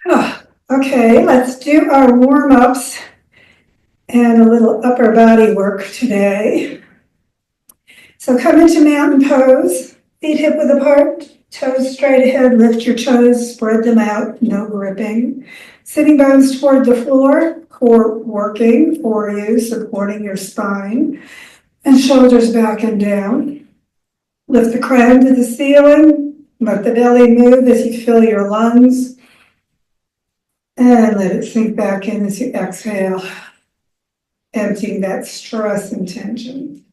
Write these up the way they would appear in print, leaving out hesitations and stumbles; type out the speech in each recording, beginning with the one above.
Okay, let's do our warm-ups and a little upper body work today. So come into mountain pose, feet hip width apart, toes straight ahead, lift your toes, spread them out, no gripping. Sitting bones toward the floor, core working for you, supporting your spine, and shoulders back and down. Lift the crown to the ceiling, let the belly move as you fill your lungs, and let it sink back in as you exhale, emptying that stress and tension.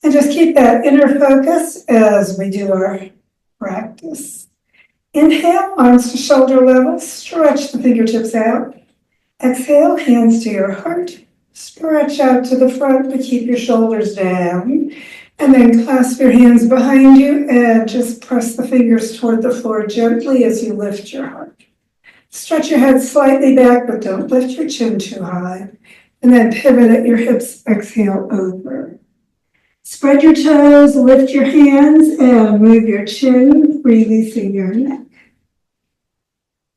And just keep that inner focus as we do our practice. Inhale, arms to shoulder level, stretch the fingertips out. Exhale, hands to your heart, stretch out to the front, but keep your shoulders down. And then clasp your hands behind you and just press the fingers toward the floor gently as you lift your heart. Stretch your head slightly back, but don't lift your chin too high. And then pivot at your hips, exhale over. Spread your toes, lift your hands, and move your chin, releasing your neck.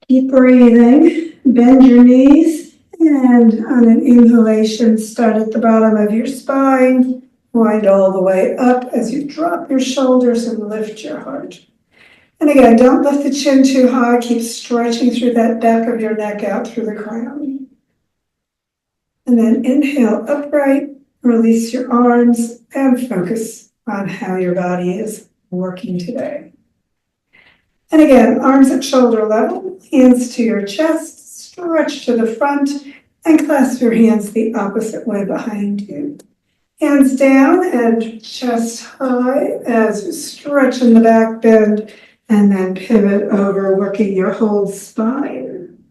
Keep breathing, bend your knees, and on an inhalation, start at the bottom of your spine, wind all the way up as you drop your shoulders and lift your heart. And again, don't lift the chin too high, keep stretching through that back of your neck out through the crown. And then inhale upright, release your arms, and focus on how your body is working today. And again, arms at shoulder level, hands to your chest, stretch to the front, and clasp your hands the opposite way behind you. Hands down and chest high as you stretch in the back bend, and then pivot over, working your whole spine.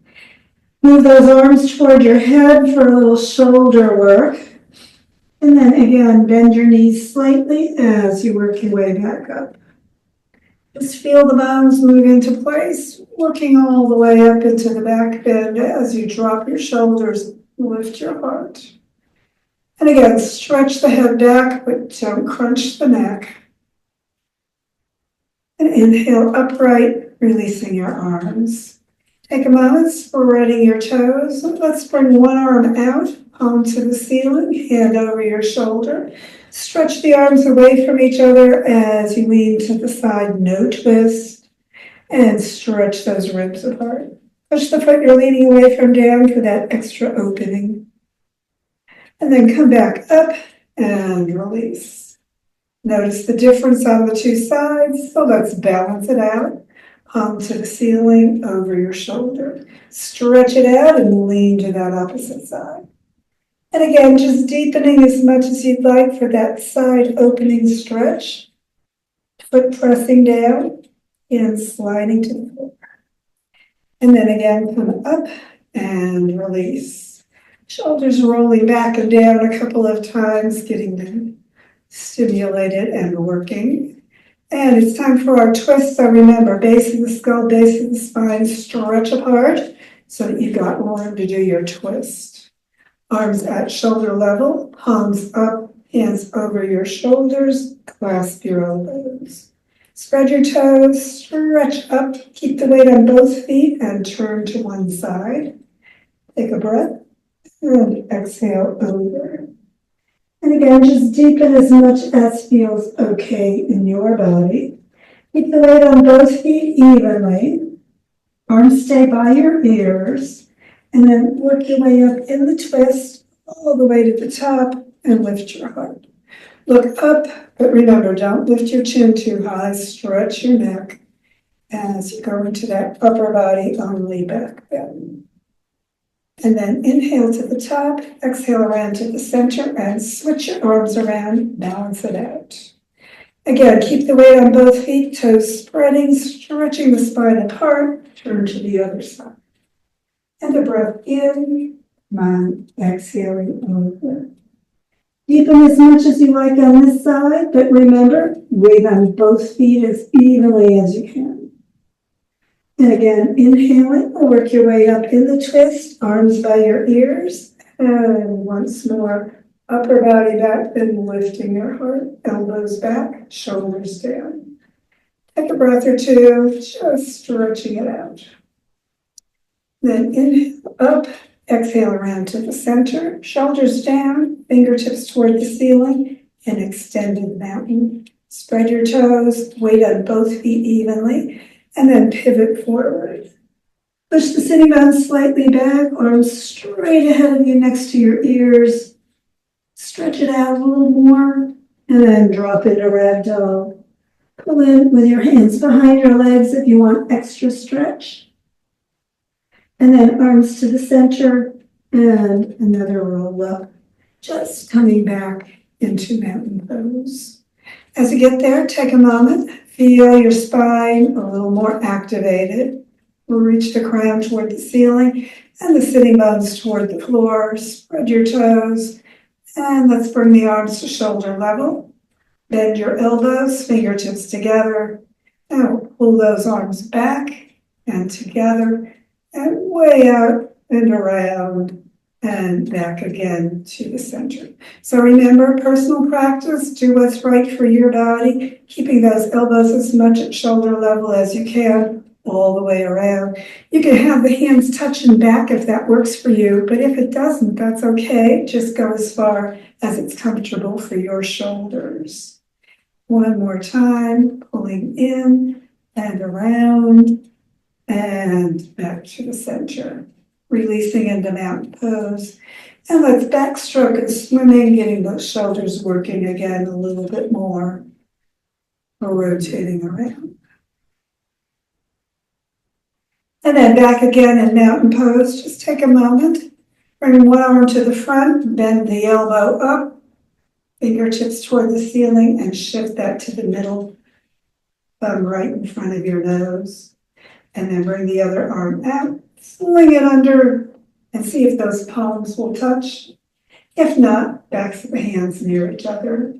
Move those arms toward your head for a little shoulder work. And then again, bend your knees slightly as you work your way back up. Just feel the bones move into place, working all the way up into the back bend as you drop your shoulders, lift your heart. And again, stretch the head back, but don't crunch the neck. And inhale upright, releasing your arms. Take a moment, spreading your toes. Let's bring one arm out, palm to the ceiling, hand over your shoulder. Stretch the arms away from each other as you lean to the side, no twist, and stretch those ribs apart. Push the foot you're leaning away from down for that extra opening. And then come back up and release. Notice the difference on the two sides, so let's balance it out. Palm to the ceiling, over your shoulder. Stretch it out and lean to that opposite side. And again, just deepening as much as you'd like for that side opening stretch. Foot pressing down and sliding to the floor. And then again, come up and release. Shoulders rolling back and down a couple of times, getting them stimulated and working. And it's time for our twist. So remember, base of the skull, base of the spine, stretch apart so that you've got room to do your twist. Arms at shoulder level, palms up, hands over your shoulders, clasp your elbows. Spread your toes, stretch up, keep the weight on both feet and turn to one side. Take a breath and exhale over. And again, just deepen as much as feels okay in your body. Keep the weight on both feet evenly. Arms stay by your ears. And then work your way up in the twist, all the way to the top, and lift your heart. Look up, but remember, don't lift your chin too high. Stretch your neck as you go into that upper body only back bend. And then inhale to the top, exhale around to the center, and switch your arms around, balance it out. Again, keep the weight on both feet, toes spreading, stretching the spine apart, turn to the other side. And a breath in, come on, exhaling over. Deepen as much as you like on this side, but remember, weight on both feet as evenly as you can. And again, inhaling, work your way up in the twist, arms by your ears. And once more, upper body back, then lifting your heart, elbows back, shoulders down. Take a breath or two, just stretching it out. Then inhale up, exhale around to the center, shoulders down, fingertips toward the ceiling, and extended mountain. Spread your toes, weight on both feet evenly, and then pivot forward. Push the sitting bones slightly back, arms straight ahead of you next to your ears. Stretch it out a little more, and then drop into ragdoll. Pull in with your hands behind your legs if you want extra stretch. And then arms to the center and another roll up, just coming back into mountain pose. As you get there, take a moment, feel your spine a little more activated. We'll reach the crown toward the ceiling and the sitting bones toward the floor. Spread your toes and let's bring the arms to shoulder level. Bend your elbows, fingertips together. Now pull those arms back and together and way out and around and back again to the center. So remember, personal practice, do what's right for your body, keeping those elbows as much at shoulder level as you can, all the way around. You can have the hands touching back if that works for you, but if it doesn't, that's okay. Just go as far as it's comfortable for your shoulders. One more time, pulling in and around and back to the center. Releasing into mountain pose. And let's backstroke and swimming, getting those shoulders working again a little bit more. Or rotating around. And then back again in mountain pose. Just take a moment. Bring one arm to the front, bend the elbow up. Fingertips toward the ceiling and shift that to the middle thumb right in front of your nose. And then bring the other arm out, sling it under, and see if those palms will touch. If not, backs of the hands near each other.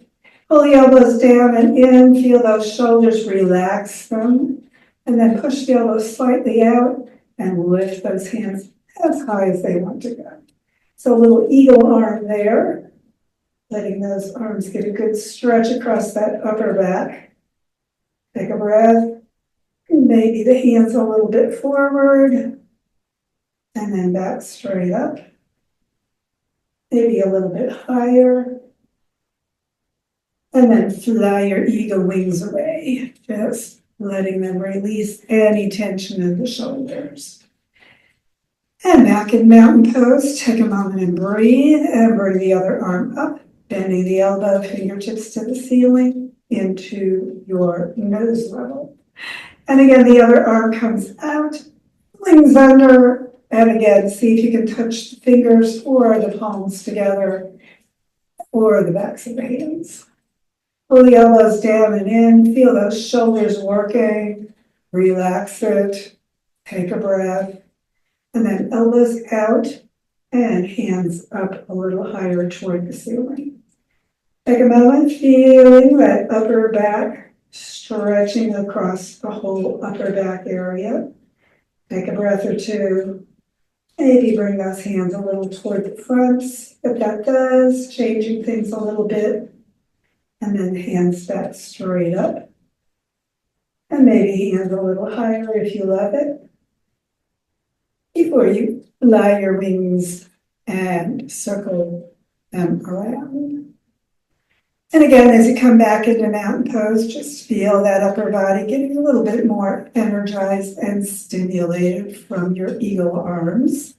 Pull the elbows down and in, feel those shoulders, relax them. And then push the elbows slightly out and lift those hands as high as they want to go. So a little eagle arm there. Letting those arms get a good stretch across that upper back. Take a breath. Maybe the hands a little bit forward. And then back straight up. Maybe a little bit higher. And then fly your eagle wings away. Just letting them release any tension in the shoulders. And back in mountain pose, take a moment and breathe and bring the other arm up. Bending the elbow, fingertips to the ceiling, into your nose level. And again, the other arm comes out, flings under, and again, see if you can touch the fingers or the palms together, or the backs of the hands. Pull the elbows down and in, feel those shoulders working, relax it, take a breath, and then elbows out and hands up a little higher toward the ceiling. Take a moment, feeling that upper back stretching across the whole upper back area. Take a breath or two. Maybe bring those hands a little toward the front, if that does, changing things a little bit. And then hands back straight up. And maybe hands a little higher if you love it. Before you fly your wings and circle them around. And again, as you come back into mountain pose, just feel that upper body getting a little bit more energized and stimulated from your eagle arms.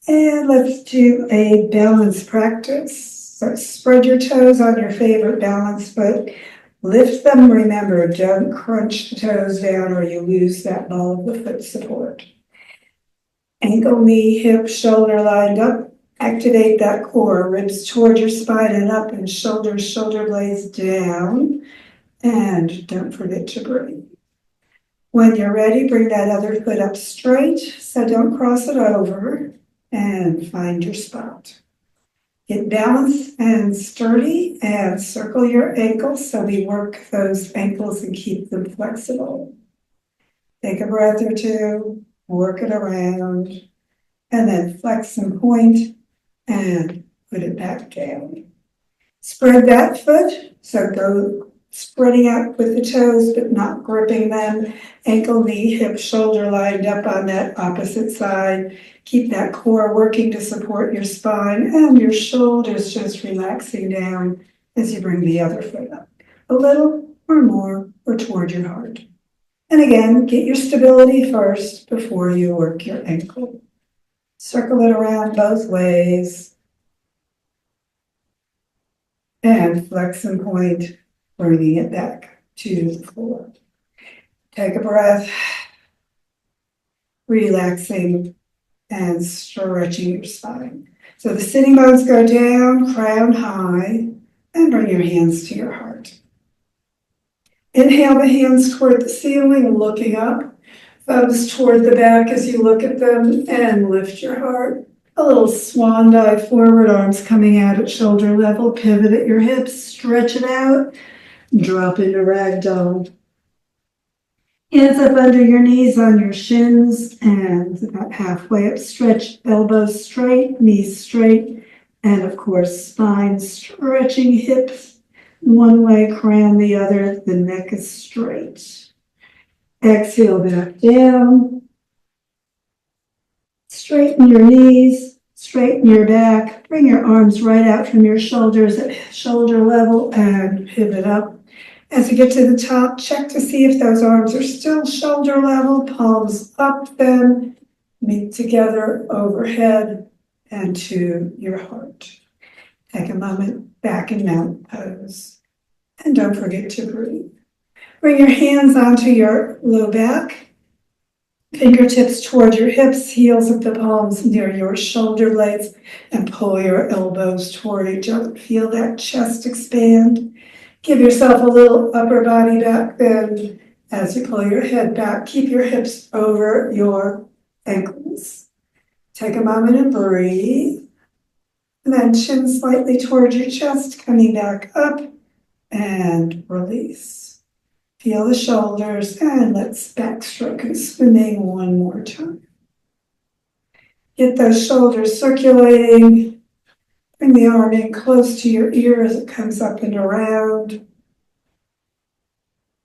And let's do a balance practice. So spread your toes on your favorite balance foot. Lift them, remember, don't crunch the toes down or you lose that ball of the foot support. Ankle, knee, hip, shoulder lined up. Activate that core, ribs toward your spine and up, and shoulders, shoulder blades down. And don't forget to breathe. When you're ready, bring that other foot up straight, so don't cross it over, and find your spot. Get balanced and sturdy, and circle your ankles, so we work those ankles and keep them flexible. Take a breath or two, work it around, and then flex and point, and put it back down. Spread that foot, so go spreading out with the toes, but not gripping them. Ankle, knee, hip, shoulder lined up on that opposite side. Keep that core working to support your spine and your shoulders just relaxing down as you bring the other foot up. A little or more or toward your heart. And again, get your stability first before you work your ankle. Circle it around both ways. And flex and point, bringing it back to the floor. Take a breath, relaxing and stretching your spine. So the sitting bones go down, crown high, and bring your hands to your heart. Inhale the hands toward the ceiling, looking up. Thumbs toward the back as you look at them, and lift your heart. A little swan dive forward, arms coming out at shoulder level. Pivot at your hips, stretch it out. Drop into ragdoll. Hands up under your knees on your shins, and about halfway up. Stretch elbows straight, knees straight, and of course, spine stretching, hips one way, crown the other. The neck is straight. Exhale back down. Straighten your knees, straighten your back. Bring your arms right out from your shoulders at shoulder level and pivot up. As you get to the top, check to see if those arms are still shoulder level, palms up then, meet together overhead and to your heart. Take a moment back in mountain pose. And don't forget to breathe. Bring your hands onto your low back, fingertips toward your hips, heels of the palms near your shoulder blades, and pull your elbows toward each other. Feel that chest expand. Give yourself a little upper body back bend as you pull your head back. Keep your hips over your ankles. Take a moment and breathe. And then chin slightly toward your chest, coming back up and release. Feel the shoulders and let's backstroke and swimming one more time. Get those shoulders circulating. Bring the arm in close to your ear as it comes up and around.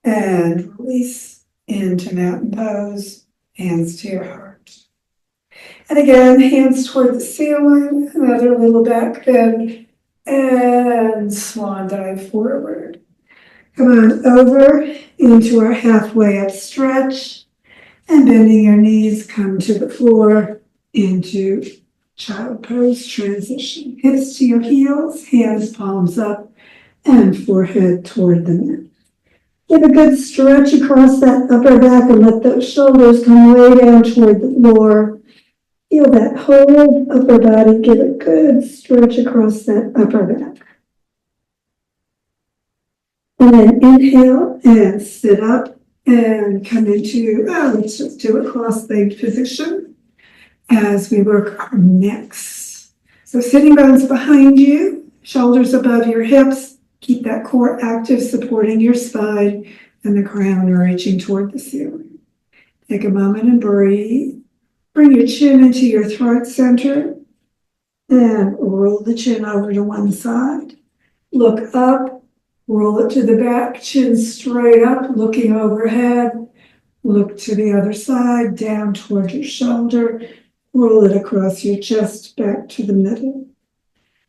And release into mountain pose, hands to your heart. And again, hands toward the ceiling, another little back bend, and swan dive forward. Come on over into our halfway up stretch, and bending your knees, come to the floor into child pose transition. Hips to your heels, hands palms up, and forehead toward the mat. Give a good stretch across that upper back and let those shoulders come way down toward the floor. Feel that whole upper body. Give a good stretch across that upper back. And then inhale and sit up and come into, let's just do a cross-legged position as we work our necks. So sitting bones behind you, shoulders above your hips. Keep that core active, supporting your spine and the crown reaching toward the ceiling. Take a moment and breathe. Bring your chin into your throat center and roll the chin over to one side. Look up, roll it to the back, chin straight up, looking overhead. Look to the other side, down toward your shoulder. Roll it across your chest, back to the middle.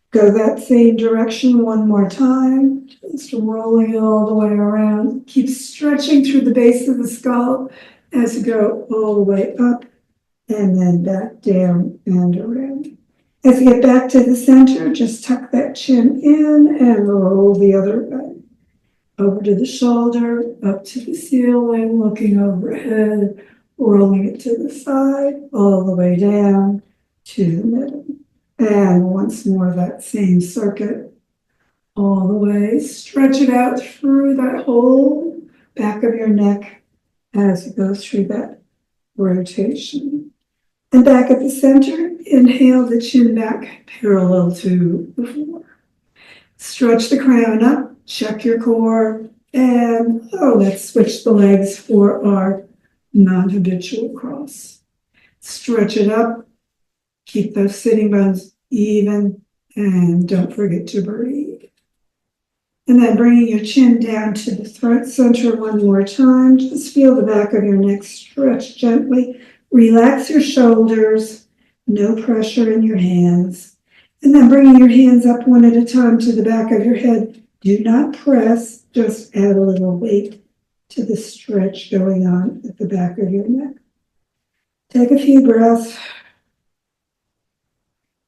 Go that same direction one more time, just rolling it all the way around. Keep stretching through the base of the skull as you go all the way up and then back down and around. As you get back to the center, just tuck that chin in and roll the other way. Over to the shoulder, up to the ceiling, looking overhead, rolling it to the side, all the way down to the middle. And once more, that same circuit all the way. Stretch it out through that whole back of your neck as you go through that rotation. And back at the center, inhale the chin back parallel to the floor. Stretch the crown up, check your core, and let's switch the legs for our non-habitual cross. Stretch it up. Keep those sitting bones even, and don't forget to breathe. And then bringing your chin down to the throat center one more time. Just feel the back of your neck stretch gently. Relax your shoulders. No pressure in your hands. And then bringing your hands up one at a time to the back of your head. Do not press, just add a little weight to the stretch going on at the back of your neck. Take a few breaths.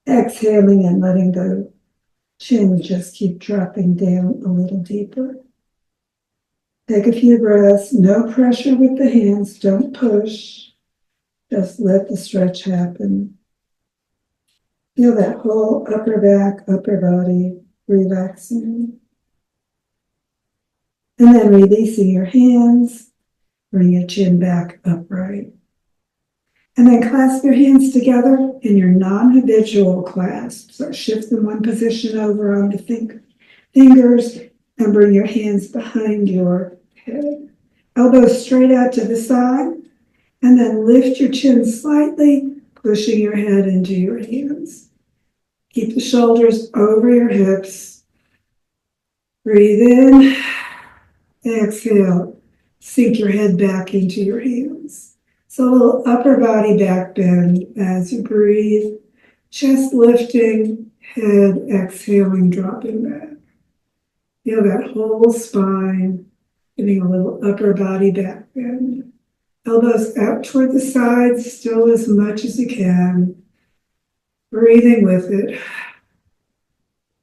Exhaling and letting the chin just keep dropping down a little deeper. Take a few breaths. No pressure with the hands. Don't push. Just let the stretch happen. Feel that whole upper back, upper body relaxing. And then releasing your hands. Bring your chin back upright. And then clasp your hands together in your non-habitual clasp. So shift them one position over on the fingers and bring your hands behind your head. Elbows straight out to the side. And then lift your chin slightly, pushing your head into your hands. Keep the shoulders over your hips. Breathe in. Exhale. Sink your head back into your hands. So a little upper body back bend as you breathe. Chest lifting, head exhaling, dropping back. Feel that whole spine, getting a little upper body back bend. Elbows out toward the sides, still as much as you can. Breathing with it.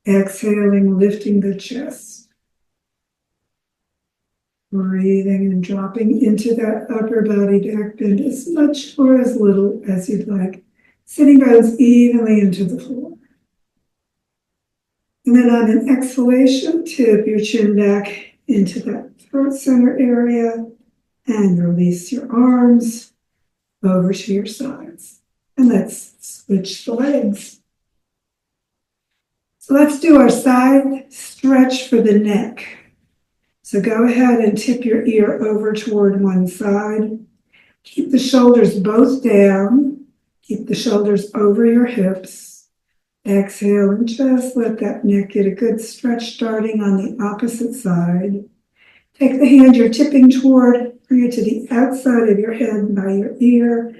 Exhaling, lifting the chest. Breathing and dropping into that upper body back bend as much or as little as you'd like. Sitting bones evenly into the floor. And then on an exhalation, tip your chin back into that throat center area and release your arms over to your sides. And let's switch the legs. So let's do our side stretch for the neck. So go ahead and tip your ear over toward one side. Keep the shoulders both down. Keep the shoulders over your hips. Exhale and just let that neck get a good stretch starting on the opposite side. Take the hand you're tipping toward, bring it to the outside of your head by your ear.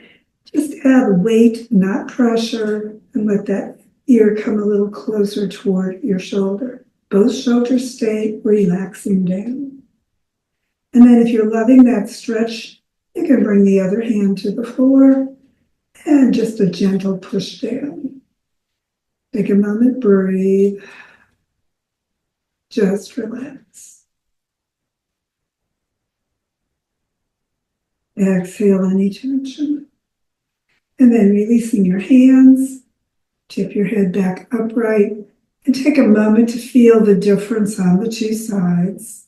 Just add weight, not pressure, and let that ear come a little closer toward your shoulder. Both shoulders stay relaxing down. And then if you're loving that stretch, you can bring the other hand to the floor and just a gentle push down. Take a moment, breathe. Just relax. Exhale any tension. And then releasing your hands, tip your head back upright, and take a moment to feel the difference on the two sides.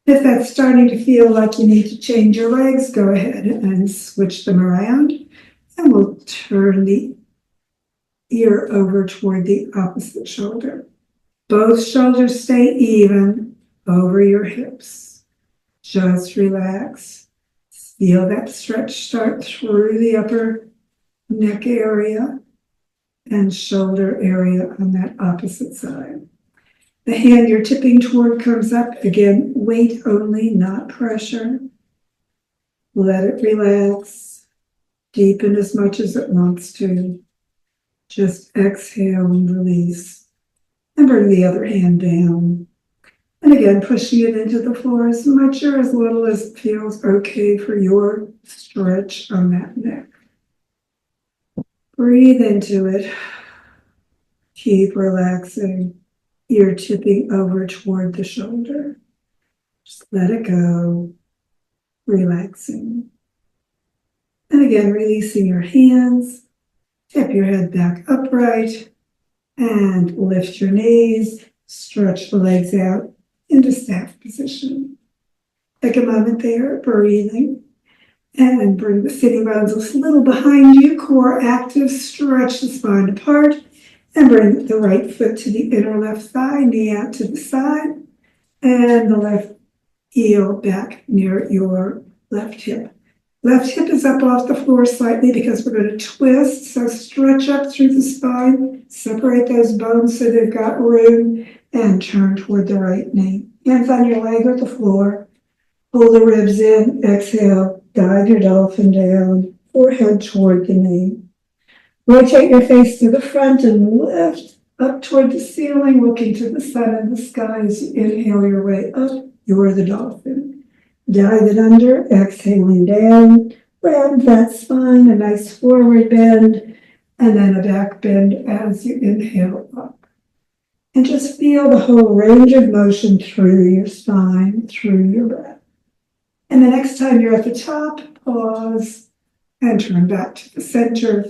If that's starting to feel like you need to change your legs, go ahead and switch them around. And we'll turn the ear over toward the opposite shoulder. Both shoulders stay even over your hips. Just relax. Feel that stretch start through the upper neck area and shoulder area on that opposite side. The hand you're tipping toward comes up. Again, weight only, not pressure. Let it relax. Deepen as much as it wants to. Just exhale and release. And bring the other hand down. And again, pushing it into the floor as much or as little as it feels okay for your stretch on that neck. Breathe into it. Keep relaxing. Ear tipping over toward the shoulder. Just let it go. Relaxing. And again, releasing your hands. Tip your head back upright. And lift your knees. Stretch the legs out into staff position. Take a moment there, breathing. And bring the sitting bones a little behind you. Core active. Stretch the spine apart. And bring the right foot to the inner left thigh, knee out to the side, and the left heel back near your left hip. Left hip is up off the floor slightly because we're going to twist, so stretch up through the spine, separate those bones so they've got room, and turn toward the right knee. Hands on your leg or the floor. Pull the ribs in, exhale, guide your dolphin down, forehead toward the knee. Rotate your face to the front and lift up toward the ceiling, looking to the sun and the sky as you inhale your way up. You're the dolphin. Dive it under, exhaling down. Round that spine, a nice forward bend, and then a back bend as you inhale up. And just feel the whole range of motion through your spine, through your breath. And the next time you're at the top, pause and turn back to the center,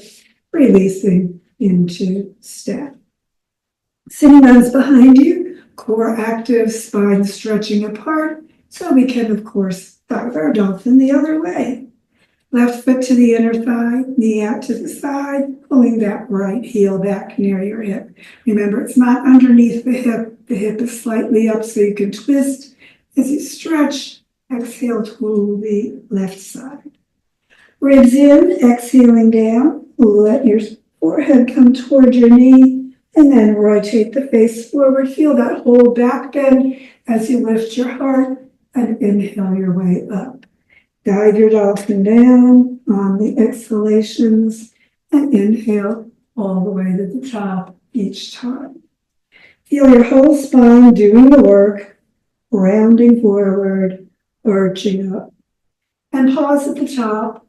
releasing into step. Sitting bones behind you, core active, spine stretching apart, so we can, of course, dive our dolphin the other way. Left foot to the inner thigh, knee out to the side, pulling that right heel back near your hip. Remember, it's not underneath the hip is slightly up so you can twist. As you stretch, exhale to the left side. Ribs in, exhaling down. Let your forehead come toward your knee, and then rotate the face forward. Feel that whole back bend as you lift your heart and inhale your way up. Guide your dolphin down on the exhalations and inhale all the way to the top each time. Feel your whole spine doing the work, rounding forward, arching up. And pause at the top,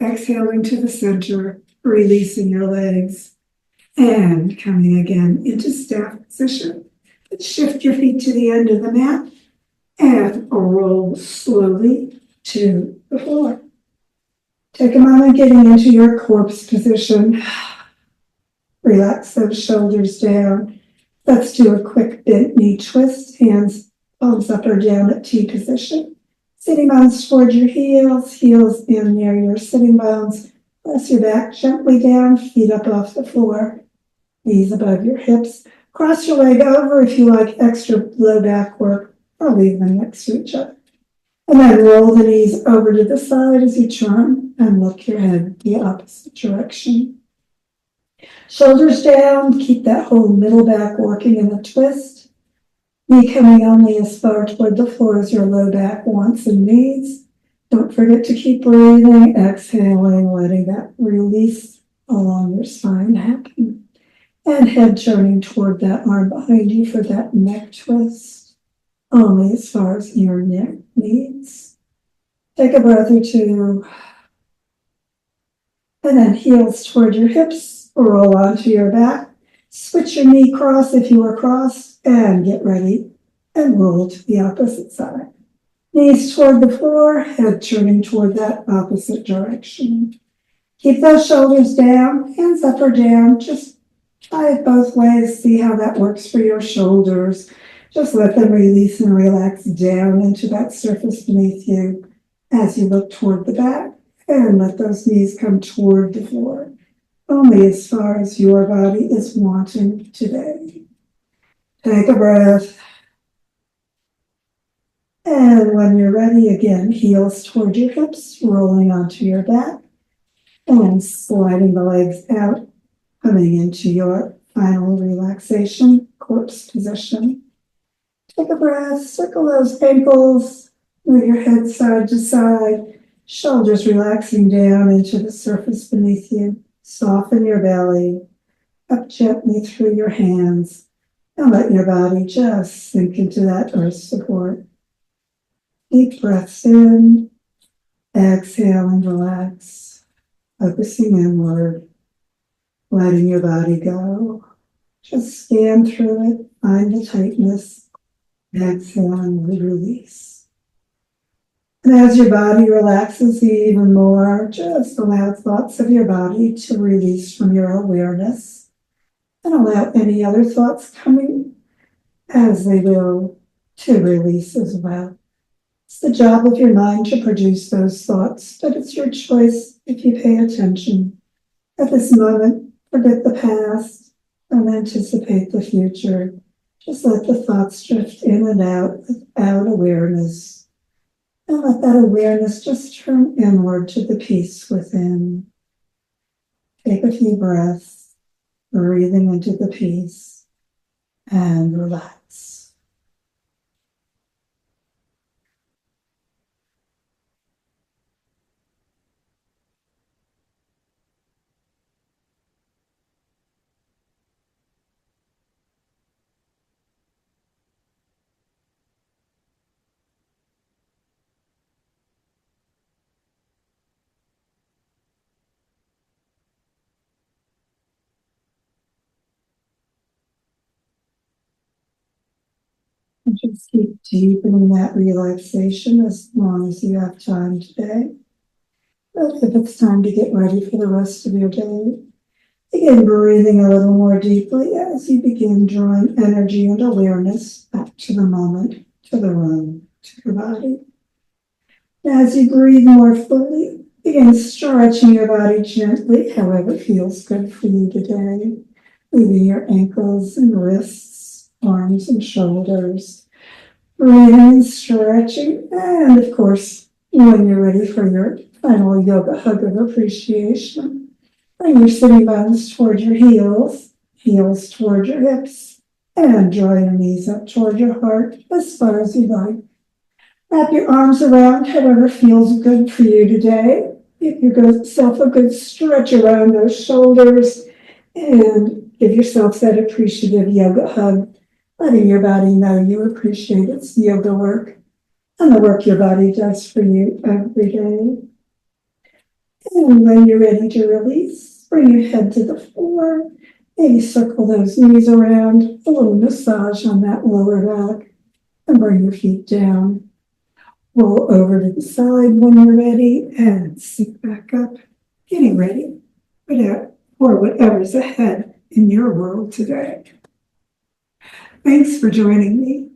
exhaling to the center, releasing your legs, and coming again into staff position. Shift your feet to the end of the mat and roll slowly to the floor. Take a moment getting into your corpse position. Relax those shoulders down. Let's do a quick bent knee twist, hands palms up or down at T position. Sitting bones toward your heels, heels in near your sitting bones. Press your back gently down, feet up off the floor, knees above your hips. Cross your leg over if you like extra low back work, or leave them next to each other. And then roll the knees over to the side as you turn and look your head the opposite direction. Shoulders down, keep that whole middle back working in the twist. Knee coming only as far toward the floor as your low back wants and needs. Don't forget to keep breathing, exhaling, letting that release along your spine happen. And head turning toward that arm behind you for that neck twist, only as far as your neck needs. Take a breath or two. And then heels toward your hips, roll onto your back. Switch your knee cross if you are crossed, and get ready and roll to the opposite side. Knees toward the floor, head turning toward that opposite direction. Keep those shoulders down, hands up or down. Just try it both ways. See how that works for your shoulders. Just let them release and relax down into that surface beneath you as you look toward the back, and let those knees come toward the floor, only as far as your body is wanting today. Take a breath. And when you're ready, again, heels toward your hips, rolling onto your back, and sliding the legs out, coming into your final relaxation, corpse position. Take a breath, circle those ankles, move your head side to side, shoulders relaxing down into the surface beneath you. Soften your belly, up gently through your hands, and let your body just sink into that earth support. Deep breaths in, exhale and relax, focusing inward, letting your body go. Just scan through it, find the tightness, exhale and release. And as your body relaxes even more, just allow thoughts of your body to release from your awareness, and allow any other thoughts coming as they will to release as well. It's the job of your mind to produce those thoughts, but it's your choice if you pay attention. At this moment, forget the past and anticipate the future. Just let the thoughts drift in and out without awareness. And let that awareness just turn inward to the peace within. Take a few breaths, breathing into the peace, and relax. And just keep deepening that relaxation as long as you have time today. But if it's time to get ready for the rest of your day, begin breathing a little more deeply as you begin drawing energy and awareness back to the moment, to the room, to your body. As you breathe more fully, begin stretching your body gently, however feels good for you today, moving your ankles and wrists, arms and shoulders, breathing and stretching, and of course, when you're ready for your final yoga hug of appreciation, bring your sitting bones toward your heels, heels toward your hips, and draw your knees up toward your heart as far as you like. Wrap your arms around however feels good for you today. Give yourself a good stretch around those shoulders and give yourself that appreciative yoga hug, letting your body know you appreciate its yoga work and the work your body does for you every day. And when you're ready to release, bring your head to the floor. Maybe circle those knees around, a little massage on that lower back, and bring your feet down. Roll over to the side when you're ready and sit back up, getting ready for whatever's ahead in your world today. Thanks for joining me.